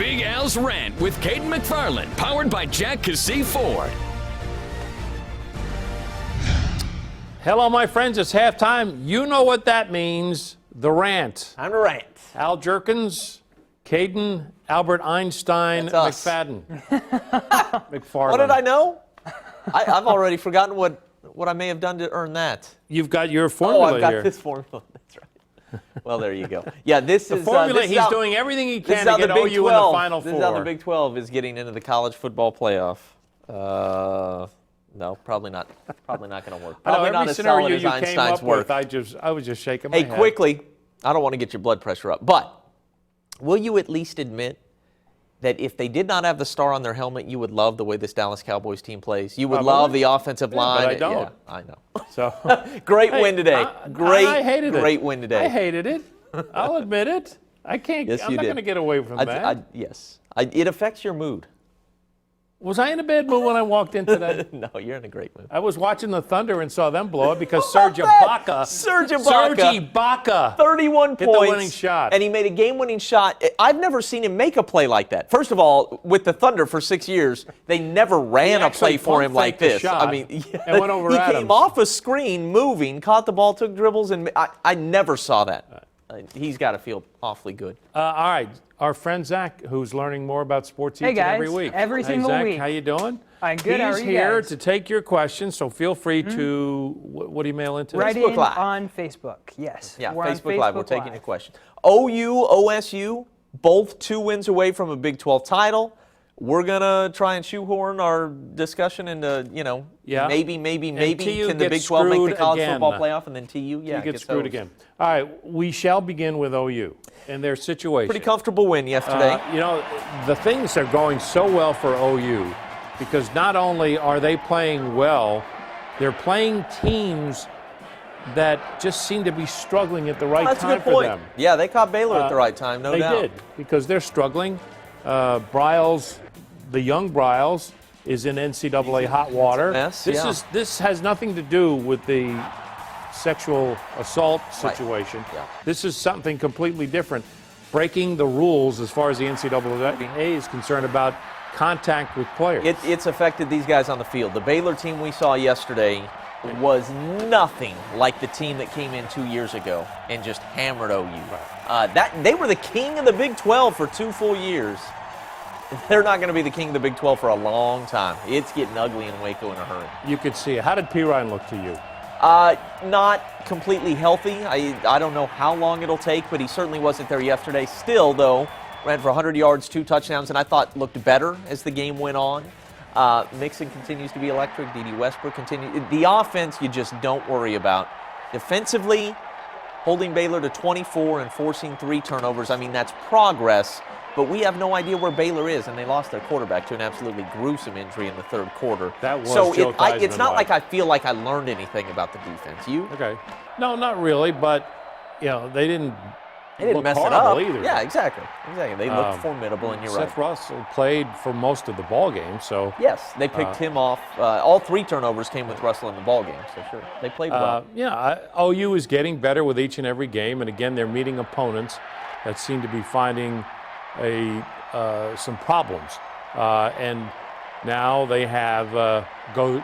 Big Al's Rant with Cayden McFarland, powered by Jack Cassee Ford. Hello, my friends. It's halftime. You know what that means. The rant. I'm a rant. Al Jerkins, Cayden, Albert Einstein, That's us. McFadden. McFarland. What did I know? I've already forgotten what I may have done to earn that. You've got your formula I've got here. this formula. That's right. Well, there you go. Yeah, this The is formula, this is he's how, doing everything he this can is how to get the Big OU 12, in the Final Four. This is how the Big 12 is getting into the college football playoff. No, probably not. Probably not going to work. Probably not as solid as Einstein's work. I was just shaking my head. Hey, quickly, I don't want to get your blood pressure up, but will you at least admit that if they did not have the star on their helmet, you would love the way this Dallas Cowboys team plays? You would love the offensive line. But I don't. Yeah, I know. So Great win today. Great win today. I hated it. I'll admit it. I can't. Yes, I'm not going to get away from that. Yes. It affects your mood. Was I in a bad mood when I walked in today? No, you're in a great mood. I was watching the Thunder and saw them blow it because Serge Ibaka. Serge Ibaka. 31 hit points. the winning shot. And he made a game-winning shot. I've never seen him make a play like that. First of all, with the Thunder for 6 years, they never ran a play for him like this. Shot I mean, and went over he Adams. came off a screen, moving, caught the ball, took dribbles, and I never saw that. He's got to feel awfully good. All right. Our friend Zach, who's learning more about sports each Hey and guys, every week. every single Zach, week. How you doing? I'm good. How are He's you here guys? to take your questions, so feel free to, what do you mail into? Right Facebook in Live. on Facebook. Yes. Yeah, We're on Facebook Live. We're taking your questions. OU, OSU, both 2 wins away from a Big 12 title. We're going to try and shoehorn our discussion into, maybe TU can the gets Big 12 make the screwed college again. football playoff, and then TU, You get gets screwed hosed. again. All right, we shall begin with OU and their situation. Pretty comfortable win yesterday. The things are going so well for OU because not only are they playing well, they're playing teams that just seem to be struggling at the right That's a time good for point. them. Yeah, they caught Baylor at the right time, no doubt. They did because they're struggling. Bryles, the young Bryles, is in NCAA hot water. Mess, This has nothing to do with the sexual assault situation. Yeah. This is something completely different. Breaking the rules as far as the NCAA is concerned about contact with players. It's affected these guys on the field. The Baylor team we saw yesterday was nothing like the team that came in 2 years ago and just hammered OU. They were the king of the Big 12 for 2 full years. They're not going to be the king of the Big 12 for a long time. It's getting ugly in Waco in a hurry. You could see it. How did P. Ryan look to you? Not completely healthy. I don't know how long it'll take, but he certainly wasn't there yesterday. Still, though, ran for 100 yards, 2 touchdowns, and I thought looked better as the game went on. Mixon continues to be electric. D.D. Westbrook continues. The offense you just don't worry about. Defensively, holding Baylor to 24 and forcing 3 turnovers, I mean, that's progress. But we have no idea where Baylor is, and they lost their quarterback to an absolutely gruesome injury in the 3rd quarter. That was so Joe it's not Theismann-like. like I feel like I learned anything about the defense. You? Okay. No, not really, but they didn't look mess it horrible up either. Yeah, exactly. They looked formidable, and you're Seth right. Russell played for most of the ball game, so Yes, they picked him off. All 3 turnovers came with Russell in the ball game, so sure, they played well. OU is getting better with each and every game, and again, they're meeting opponents that seem to be finding some problems, and now they have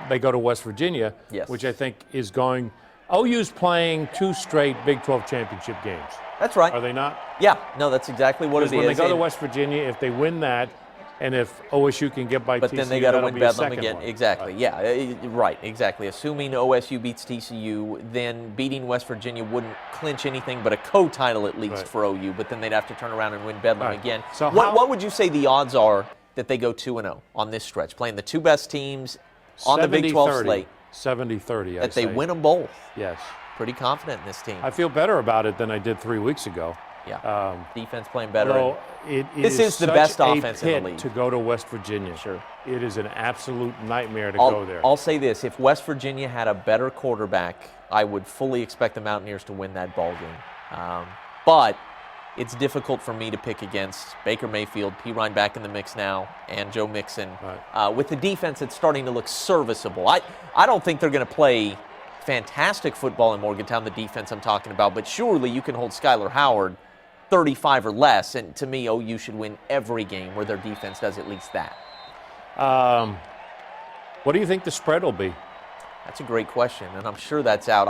they go to West Virginia, Yes. which I think is going. OU's playing 2 straight Big 12 championship games. That's right. Are they not? Yeah, no, that's exactly what it is. When they go to West Virginia, if they win that, and if OSU can get by But TCU, then they got to that'll win be a Bedlam second again. one. Exactly. Yeah. Right. Exactly. Assuming OSU beats TCU, then beating West Virginia wouldn't clinch anything but a co-title at least for OU. But then they'd have to turn around and win Bedlam again. So what would you say the odds are that they go 2-0 on this stretch, playing the 2 best teams on the Big 12 slate? 70-30. That they win them both. Yes. Pretty confident in this team. I feel better about it than I did 3 weeks ago. Yeah. Defense playing better. Although This is the such best a offense in the pit league. to go to West Virginia. Sure. It is an absolute nightmare to go there. I'll say this. If West Virginia had a better quarterback, I would fully expect the Mountaineers to win that ball game. But it's difficult for me to pick against Baker Mayfield, P. Ryan back in the mix now, and Joe Mixon. With the defense that's starting to look serviceable. I don't think they're going to play fantastic football in Morgantown, the defense I'm talking about, but surely you can hold Skylar Howard 35 or less, and to me, OU should win every game where their defense does at least that. What do you think the spread will be? That's a great question, and I'm sure that's out.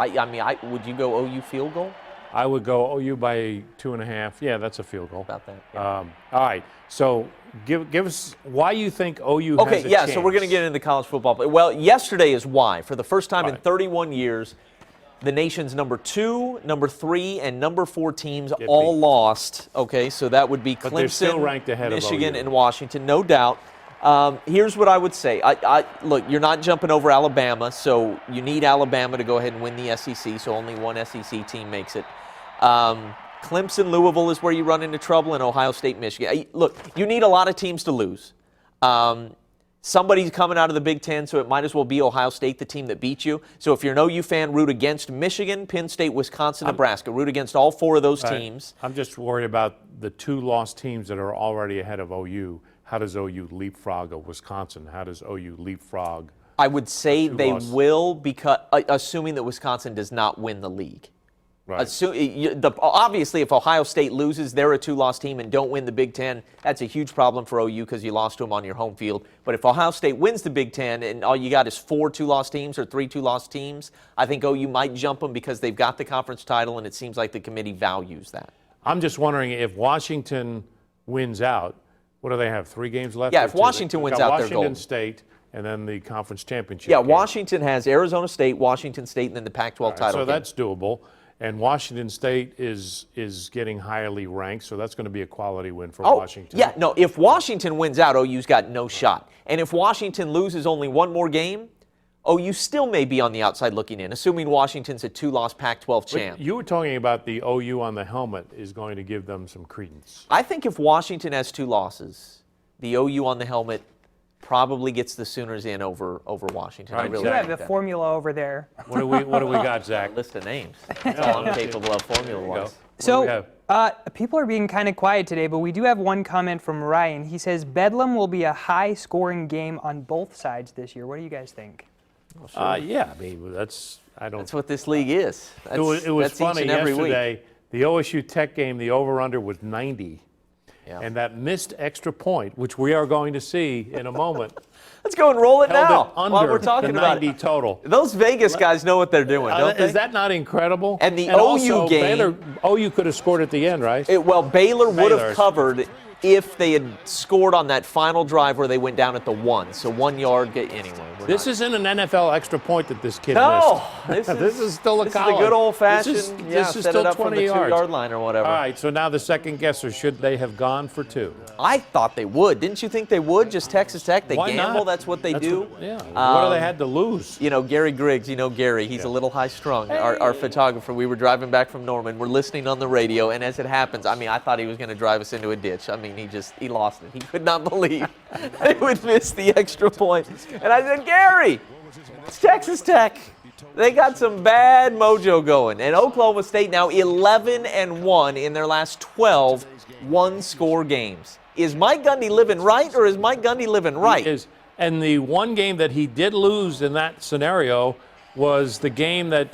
Would you go OU field goal? I would go OU by 2.5. Yeah, that's a field goal. About that. Yeah. All right. So give us why you think OU has a Okay, yeah, chance. so we're going to get into college football. Well, yesterday is why. For the first time in 31 years, the nation's number 2, number 3, and number 4 teams all lost. Okay, so that would be But they're still Clemson, ranked ahead Michigan, of OU. and Washington, no doubt. Here's what I would say. Look, you're not jumping over Alabama, so you need Alabama to go ahead and win the SEC, so only one SEC team makes it. Clemson, Louisville is where you run into trouble, and Ohio State, Michigan. Look, you need a lot of teams to lose. Somebody's coming out of the Big Ten, so it might as well be Ohio State, the team that beat you. So if you're an OU fan, root against Michigan, Penn State, Wisconsin, Nebraska. Root against all 4 of those teams. I'm just worried about the 2 lost teams that are already ahead of OU. How does OU leapfrog Wisconsin? How does OU leapfrog? I would say they lost? will, because assuming that Wisconsin does not win the league. Right. Obviously, if Ohio State loses, they're a 2-loss team and don't win the Big Ten. That's a huge problem for OU because you lost to them on your home field. But if Ohio State wins the Big Ten and all you got is 4 2-loss teams or 3 2-loss teams, I think OU might jump them because they've got the conference title, and it seems like the committee values that. I'm just wondering if Washington wins out. What do they have? 3 games left? Yeah, or if 2? Washington wins out, they're Washington golden. State and then the conference championship. Yeah, game. Washington has Arizona State, Washington State, and then the Pac-12 title So game. that's doable. And Washington State is getting highly ranked, so that's going to be a quality win for Washington. Yeah, no, if Washington wins out, OU's got no shot. And if Washington loses only 1 more game, OU still may be on the outside looking in, assuming Washington's a 2-loss Pac-12 champ. You were talking about the OU on the helmet is going to give them some credence. I think if Washington has 2 losses, the OU on the helmet probably gets the Sooners in over Washington. Right, I really You have think the that. formula over there. What do we got, Zach? List of names. That's all I'm capable of formula-wise. So people are being kind of quiet today, but we do have one comment from Ryan. He says, Bedlam will be a high-scoring game on both sides this year. What do you guys think? Yeah, I mean, that's what this league is. It was that's funny each and every week. yesterday. The OSU Tech game, the over/under was 90. Yeah. And that missed extra point, which we are going to see in a moment, Let's go and roll it held now it under while we're talking the about 90 it. total. Those Vegas guys know what they're doing, don't they? Is that not incredible? And the also, OU game- OU could have scored at the end, right? Baylor would have Baylor. covered if they had scored on that final drive where they went down at the 1. So 1 yard. Anyway. This isn't an NFL extra point that this kid No, missed. this is still a this college. is a good old-fashioned, This is set still it up from 20 the yards. 2-yard line or whatever. All right, so now the second guesser, should they have gone for 2? I thought they would. Didn't you think they would? Just Texas Tech. They Why gamble. not? That's what they do. What do they had to lose? You know, Gary Griggs, Gary, he's a little high-strung, our photographer. We were driving back from Norman. We're listening on the radio, and as it happens, I thought he was going to drive us into a ditch. He lost it. He could not believe they would miss the extra point. And I said, Gary, it's Texas Tech. They got some bad mojo going. And Oklahoma State now 11-1 in their last 12 one-score games. Is Mike Gundy living right, or is Mike Gundy living right? And the one game that he did lose in that scenario was the game that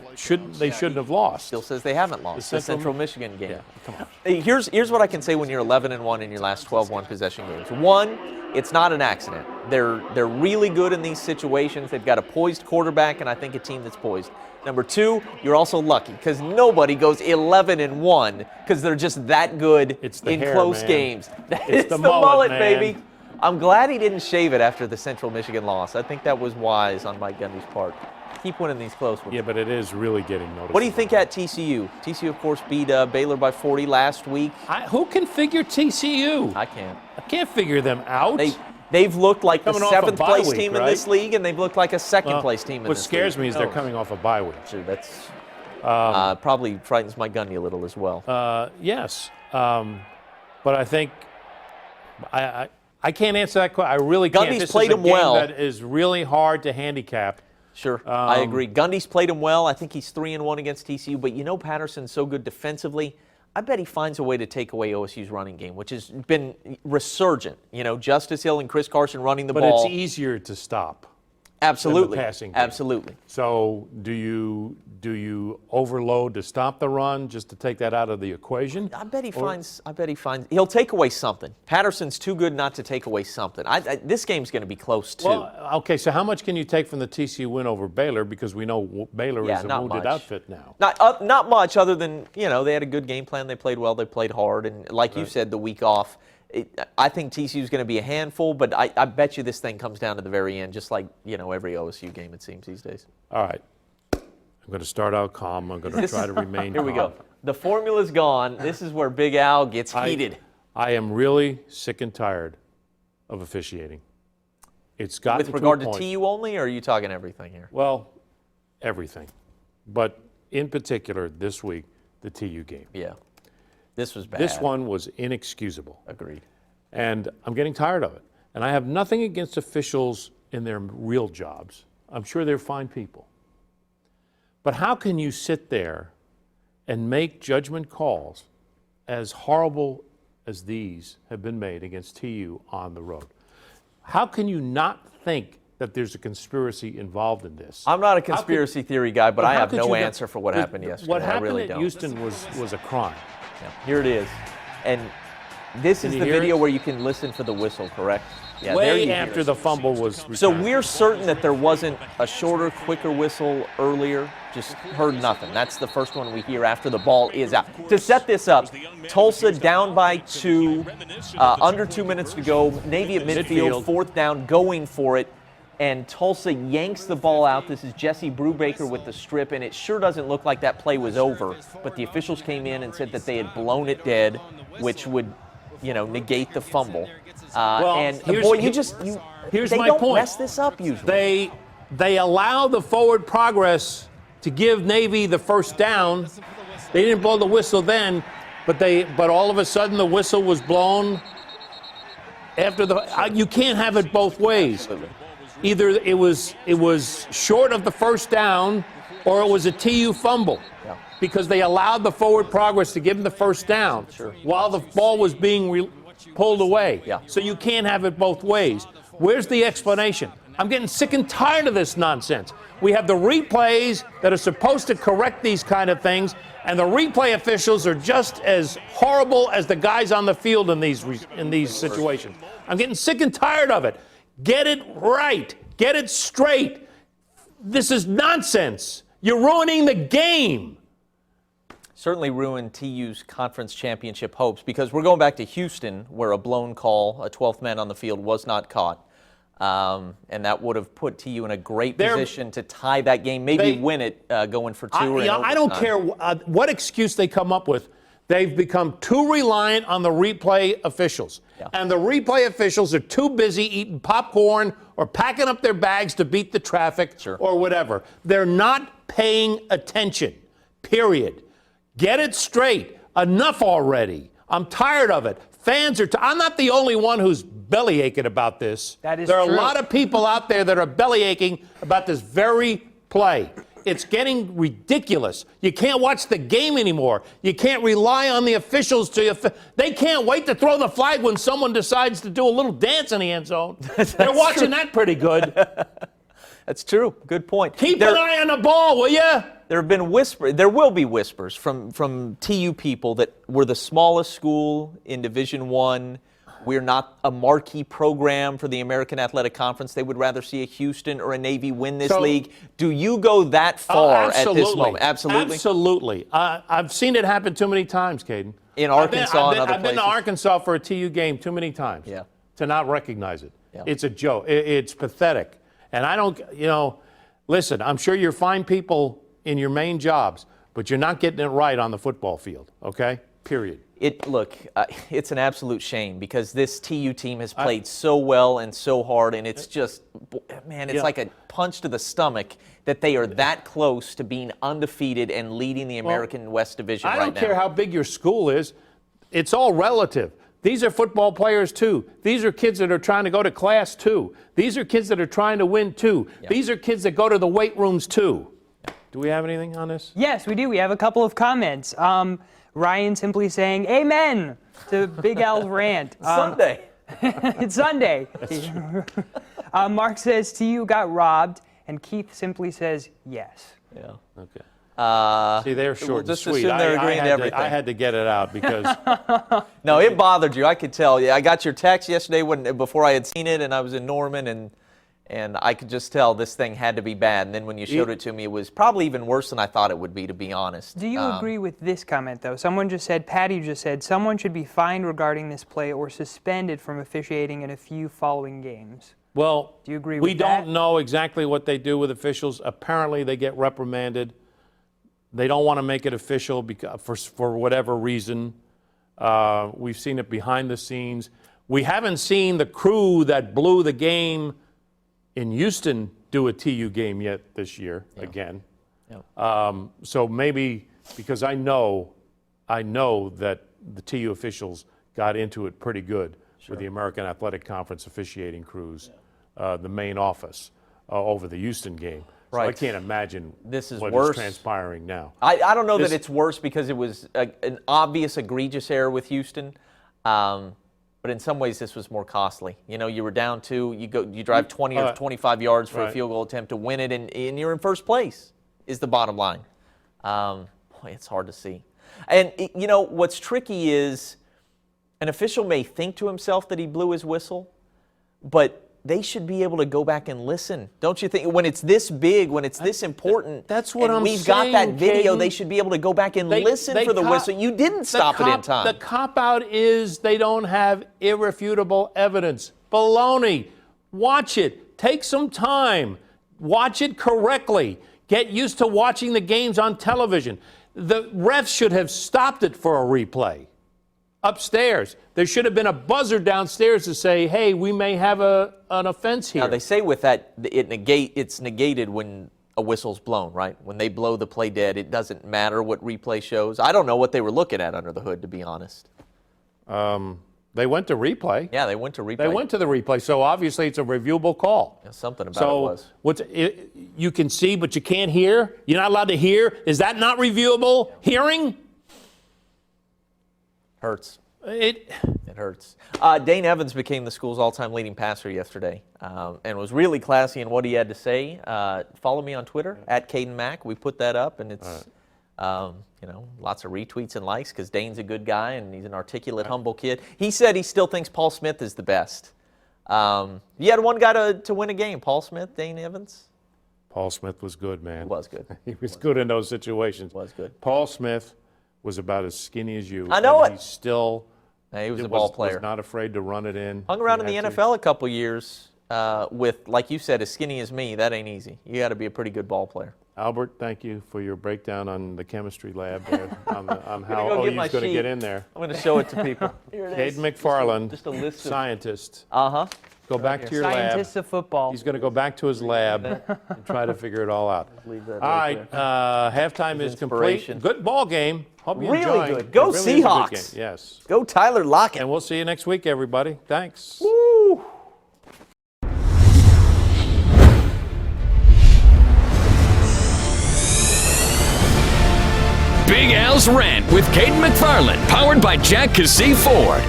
they shouldn't have lost. Still says they haven't lost. The Central Michigan game. Yeah, come on. Here's what I can say when you're 11-1 in your last 12 one-possession games. One, it's not an accident. They're really good in these situations. They've got a poised quarterback, and I think a team that's poised. Number 2, you're also lucky because nobody goes 11-1 because they're just that good in hair, close man. games. It's the mullet, man. baby. I'm glad he didn't shave it after the Central Michigan loss. I think that was wise on Mike Gundy's part. Keep winning these close ones. Yeah, but it is really getting noticed. What do you think at TCU? TCU, of course, beat Baylor by 40 last week. Who can figure TCU? I can't. I can't figure them out. They've looked like the Coming off a 7th bye place week, team in right? this league, and they've looked like a 2nd place team in this league. What scares me is they're coming off a bye week. Sure, that's probably frightens Mike Gundy a little as well. Yes, but I think I can't answer that question. I really can't. Gundy's This played is a him game well. that is really hard to handicap. Sure, I agree. Gundy's played him well. I think he's 3-1 against TCU, but Patterson's so good defensively. I bet he finds a way to take away OSU's running game, which has been resurgent. Justice Hill and Chris Carson running the ball. But it's easier to stop. Absolutely. than the passing game. Absolutely. So do you overload to stop the run just to take that out of the equation? I bet he finds. He'll take away something. Patterson's too good not to take away something. This game's going to be close too. Well, okay. So how much can you take from the TCU win over Baylor? Because we know Baylor is a wounded outfit now. Not much, other than they had a good game plan. They played well. They played hard, and like you said, the week off. I think TCU's going to be a handful, but I bet you this thing comes down to the very end, just like every OSU game it seems these days. All right. I'm going to start out calm. I'm going to try to remain Here calm. we go. The formula's gone. This is where Big Al gets heated. I am really sick and tired of officiating. It's gotten With regard to a to point, TU only, or are you talking everything here? Well, everything. But in particular, this week, the TU game. Yeah. This was bad. This one was inexcusable. Agreed. And I'm getting tired of it. And I have nothing against officials in their real jobs. I'm sure they're fine people. But how can you sit there and make judgment calls as horrible as these have been made against TU on the road? How can you not think that there's a conspiracy involved in this? I'm not a conspiracy theory guy, but I have no you answer for what happened yesterday. What happened I really at don't. Houston was a crime. Yeah, here it is. And this is you the hear video it? where you can listen for the whistle, correct? Yeah, there Way you hear after it. the fumble was returned. So we're certain that there wasn't a shorter, quicker whistle earlier. Just heard nothing. That's the first one we hear after the ball is out. To set this up, Tulsa down by 2, under 2 minutes to go. Navy at midfield, 4th down, going for it. And Tulsa yanks the ball out. This is Jesse Brubaker with the strip, and it sure doesn't look like that play was over. But the officials came in and said that they had blown it dead, which would, negate the fumble. And boy, here's they my don't point. mess this up usually. They allow the forward progress to give Navy the first down. They didn't blow the whistle then, but all of a sudden the whistle was blown after the. You can't have it both ways. Absolutely. Either it was short of the first down, or it was a TU fumble. Yeah. Because they allowed the forward progress to give them the first down while the ball was being pulled away. Yeah. So you can't have it both ways. Where's the explanation? I'm getting sick and tired of this nonsense. We have the replays that are supposed to correct these kind of things, and the replay officials are just as horrible as the guys on the field in these situations. I'm getting sick and tired of it. Get it right. Get it straight. This is nonsense. You're ruining the game. Certainly ruined TU's conference championship hopes, because we're going back to Houston, where a blown call, a 12th man on the field, was not caught. And that would have put TU in a great position to tie that game, maybe win it going for 2 or in I don't care what excuse they come up with. They've become too reliant on the replay officials. Yeah. And the replay officials are too busy eating popcorn or packing up their bags to beat the traffic or whatever. They're not paying attention, period. Get it straight. Enough already. I'm tired of it. Fans are I'm not the only one who's belly aching about this. That is There are true. a lot of people out there that are belly aching about this very play. It's getting ridiculous. You can't watch the game anymore. You can't rely on the officials they can't wait to throw the flag when someone decides to do a little dance in the end zone. They're watching that pretty good. That's true. Good point. Keep an eye on the ball, will you? There have been there will be whispers from TU people that we're the smallest school in Division I. We're not a marquee program for the American Athletic Conference. They would rather see a Houston or a Navy win this league. Do you go that far at this moment? Absolutely. Absolutely. I've seen it happen too many times, Cayden. In Arkansas and other I've been places. to Arkansas for a TU game too many times to not recognize it. Yeah. It's a joke. It's pathetic. And I don't, listen, I'm sure you're fine people in your main jobs, but you're not getting it right on the football field, okay? Period. It's an absolute shame, because this TU team has played so well and so hard, and it's just, man, it's like a punch to the stomach that they are that close to being undefeated and leading the American West Division right now. I don't care how big your school is. It's all relative. These are football players, too. These are kids that are trying to go to class, too. These are kids that are trying to win, too. Yeah. These are kids that go to the weight rooms, too. Do we have anything on this? Yes, we do. We have a couple of comments. Ryan simply saying, amen, to Big Al's rant. Sunday. It's Sunday. Mark says TU got robbed, and Keith simply says yes. Yeah. Okay. See, they're short and just sweet. assume they're agreeing to everything. I had to get it out because No, it bothered you. I could tell. Yeah, I got your text yesterday before I had seen it, and I was in Norman, and I could just tell this thing had to be bad. And then when you showed it to me, it was probably even worse than I thought it would be, to be honest. Do you agree with this comment, though? Patty just said, someone should be fined regarding this play or suspended from officiating in a few following games. well, Do you agree we with that? don't know exactly what they do with officials. Apparently, they get reprimanded. They don't want to make it official because, for whatever reason. We've seen it behind the scenes. We haven't seen the crew that blew the game in Houston do a TU game yet this year again. Yeah. So maybe because I know that the TU officials got into it pretty good with the American Athletic Conference officiating crews, the main office over the Houston game. So I Right. can't imagine This is what worse. is transpiring now. I don't know This- that it's worse because it was an obvious, egregious error with Houston. But in some ways, this was more costly. You know, you were down 2, you drive 20 or 25 yards for a right. field goal attempt to win it, and you're in first place, is the bottom line. Boy, it's hard to see. And, you know, what's tricky is an official may think to himself that he blew his whistle, but they should be able to go back and listen. Don't you think? When it's this big, when it's this important, that's what and I'm we've got that saying, video, Cayden. they should be able to go back and listen for the whistle. You didn't stop it in time. The cop-out is they don't have irrefutable evidence. Baloney. Watch it. Take some time. Watch it correctly. Get used to watching the games on television. The refs should have stopped it for a replay. Upstairs. There should have been a buzzer downstairs to say, hey, we may have an offense here. Now, they say with that, it's negated when a whistle's blown, right? When they blow the play dead, it doesn't matter what replay shows. I don't know what they were looking at under the hood, to be honest. They went to replay. Yeah, they went to replay. They went to the replay, so obviously it's a reviewable call. Yeah, something about it was. You can see, but you can't hear? You're not allowed to hear? Is that not reviewable hearing? Hurts. It hurts. Dane Evans became the school's all-time leading passer yesterday and was really classy in what he had to say. Follow me on Twitter, @CaydenMac. We put that up, and it's lots of retweets and likes because Dane's a good guy and he's an articulate, humble kid. He said he still thinks Paul Smith is the best. You had one guy to win a game, Paul Smith, Dane Evans. Paul Smith was good, man. He was good. He was good in those situations. Was good. Paul Smith was about as skinny as you. I know and it. He still He was a ball player. Was not afraid to run it in. Hung around in He the had to. NFL a couple years with, like you said, as skinny as me. That ain't easy. You got to be a pretty good ball player. Albert, thank you for your breakdown on the chemistry lab there, on how go get OU's my going to sheet. get in there. I'm going to show it to people. Here it Cayden McFarland, Just a list of. scientist. Uh-huh. Go back to your lab. Scientists of football. He's going to go back to his lab and try to figure it all out. Leave that All right, halftime is complete. inspiration. Good ball game. Hope you Really enjoyed. good. Go It really is a good Seahawks. game. Yes. Go Tyler Lockett. And we'll see you next week, everybody. Thanks. Woo. Big Al's Rant with Cayden McFarland, powered by Jack Cassey Ford.